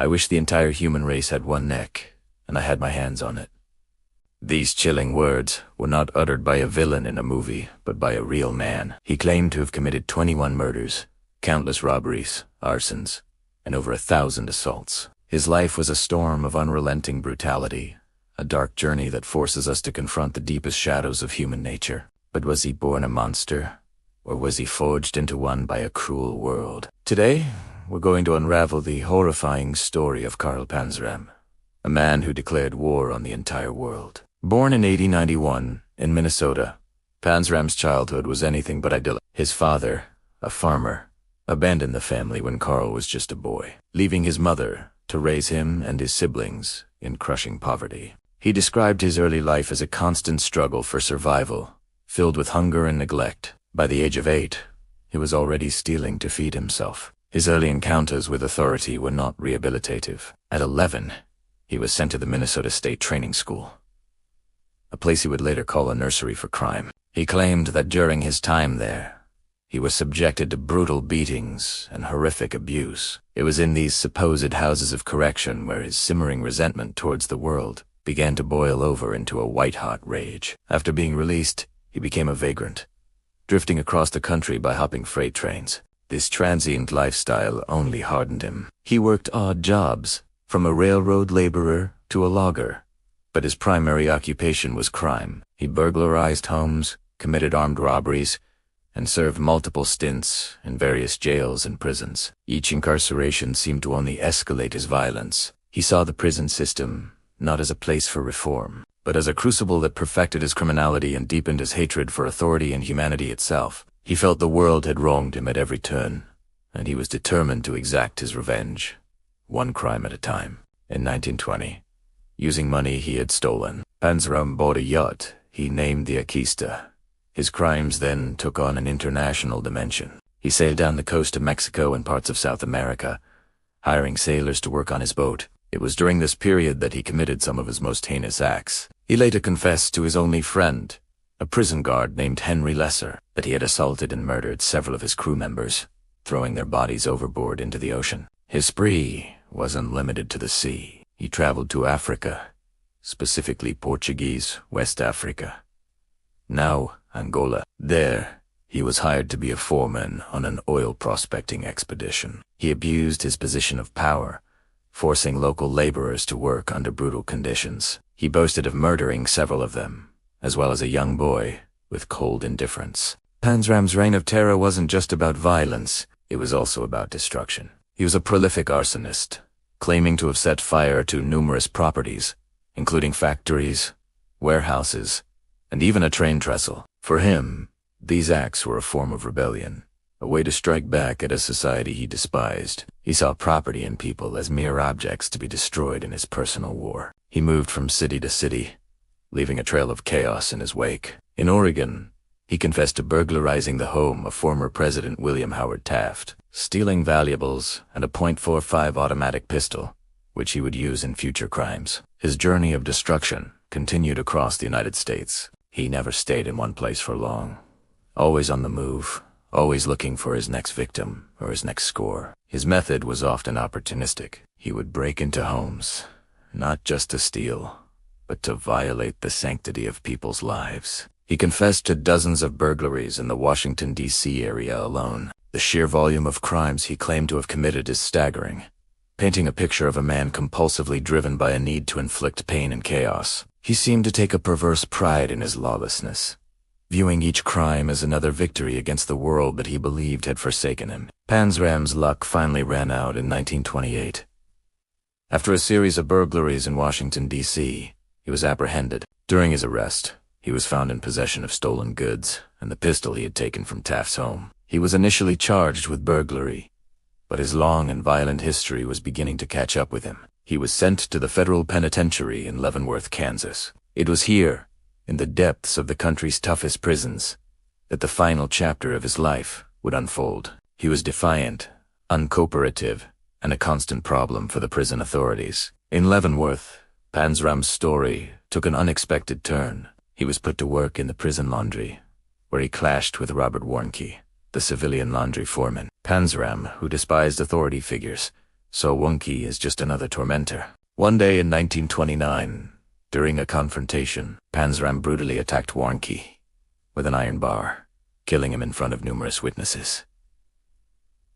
I wish the entire human race had one neck, and I had my hands on it." These chilling words were not uttered by a villain in a movie, but by a real man. He claimed to have committed 21 murders, countless robberies, arsons, and over 1,000 assaults. His life was a storm of unrelenting brutality, a dark journey that forces us to confront the deepest shadows of human nature. But was he born a monster, or was he forged into one by a cruel world? Today, we're going to unravel the horrifying story of Carl Panzram, a man who declared war on the entire world. Born in 1891 in Minnesota, Panzram's childhood was anything but idyllic. His father, a farmer, abandoned the family when Carl was just a boy, leaving his mother to raise him and his siblings in crushing poverty. He described his early life as a constant struggle for survival, filled with hunger and neglect. By the age of 8, he was already stealing to feed himself. His early encounters with authority were not rehabilitative. At 11, he was sent to the Minnesota State Training School, a place he would later call a nursery for crime. He claimed that during his time there, he was subjected to brutal beatings and horrific abuse. It was in these supposed houses of correction where his simmering resentment towards the world began to boil over into a white-hot rage. After being released, he became a vagrant, drifting across the country by hopping freight trains. This transient lifestyle only hardened him. He worked odd jobs, from a railroad laborer to a logger, but his primary occupation was crime. He burglarized homes, committed armed robberies, and served multiple stints in various jails and prisons. Each incarceration seemed to only escalate his violence. He saw the prison system not as a place for reform, but as a crucible that perfected his criminality and deepened his hatred for authority and humanity itself. He felt the world had wronged him at every turn, and he was determined to exact his revenge, one crime at a time. In 1920, using money he had stolen, Panzram bought a yacht he named the Aquista. His crimes then took on an international dimension. He sailed down the coast of Mexico and parts of South America, hiring sailors to work on his boat. It was during this period that he committed some of his most heinous acts. He later confessed to his only friend, a prison guard named Henry Lesser, that he had assaulted and murdered several of his crew members, throwing their bodies overboard into the ocean. His spree wasn't limited to the sea. He traveled to Africa, specifically Portuguese West Africa, now Angola. There, he was hired to be a foreman on an oil prospecting expedition. He abused his position of power, forcing local laborers to work under brutal conditions. He boasted of murdering several of them, as well as a young boy, with cold indifference. Panzram's reign of terror wasn't just about violence, it was also about destruction. He was a prolific arsonist, claiming to have set fire to numerous properties, including factories, warehouses, and even a train trestle. For him, these acts were a form of rebellion, a way to strike back at a society he despised. He saw property and people as mere objects to be destroyed in his personal war. He moved from city to city, leaving a trail of chaos in his wake. In Oregon, he confessed to burglarizing the home of former President William Howard Taft, stealing valuables and a .45 automatic pistol, which he would use in future crimes. His journey of destruction continued across the United States. He never stayed in one place for long, always on the move, always looking for his next victim or his next score. His method was often opportunistic. He would break into homes, not just to steal, but to violate the sanctity of people's lives. He confessed to dozens of burglaries in the Washington, D.C. area alone. The sheer volume of crimes he claimed to have committed is staggering, painting a picture of a man compulsively driven by a need to inflict pain and chaos. He seemed to take a perverse pride in his lawlessness, viewing each crime as another victory against the world that he believed had forsaken him. Panzram's luck finally ran out in 1928. After a series of burglaries in Washington, D.C., he was apprehended. During his arrest, he was found in possession of stolen goods and the pistol he had taken from Taft's home. He was initially charged with burglary, but his long and violent history was beginning to catch up with him. He was sent to the federal penitentiary in Leavenworth, Kansas. It was here, in the depths of the country's toughest prisons, that the final chapter of his life would unfold. He was defiant, uncooperative, and a constant problem for the prison authorities. In Leavenworth, Panzram's story took an unexpected turn. He was put to work in the prison laundry, where he clashed with Robert Warnke, the civilian laundry foreman. Panzram, who despised authority figures, so Wonky is just another tormentor. One day in 1929, during a confrontation, Panzram brutally attacked Wonky with an iron bar, killing him in front of numerous witnesses.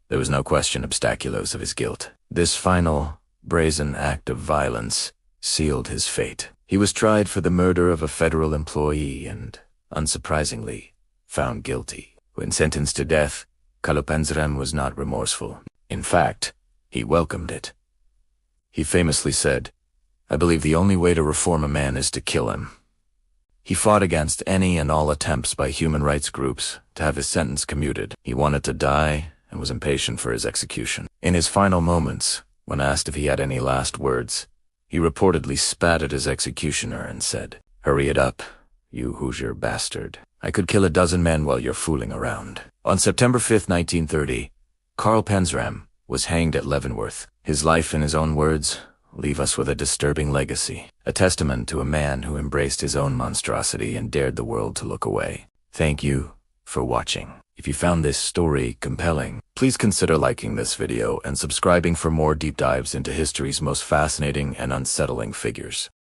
There was no question obstaculos of his guilt. This final, brazen act of violence sealed his fate. He was tried for the murder of a federal employee and, unsurprisingly, found guilty. When sentenced to death, Carl Panzram was not remorseful. In fact, he welcomed it. He famously said, "I believe the only way to reform a man is to kill him." He fought against any and all attempts by human rights groups to have his sentence commuted. He wanted to die and was impatient for his execution. In his final moments, when asked if he had any last words, he reportedly spat at his executioner and said, "Hurry it up, you Hoosier bastard. I could kill a dozen men while you're fooling around." On September 5, 1930, Carl Panzram was hanged at Leavenworth. His life, in his own words, leave us with a disturbing legacy, a testament to a man who embraced his own monstrosity and dared the world to look away. Thank you for watching. If you found this story compelling, please consider liking this video and subscribing for more deep dives into history's most fascinating and unsettling figures.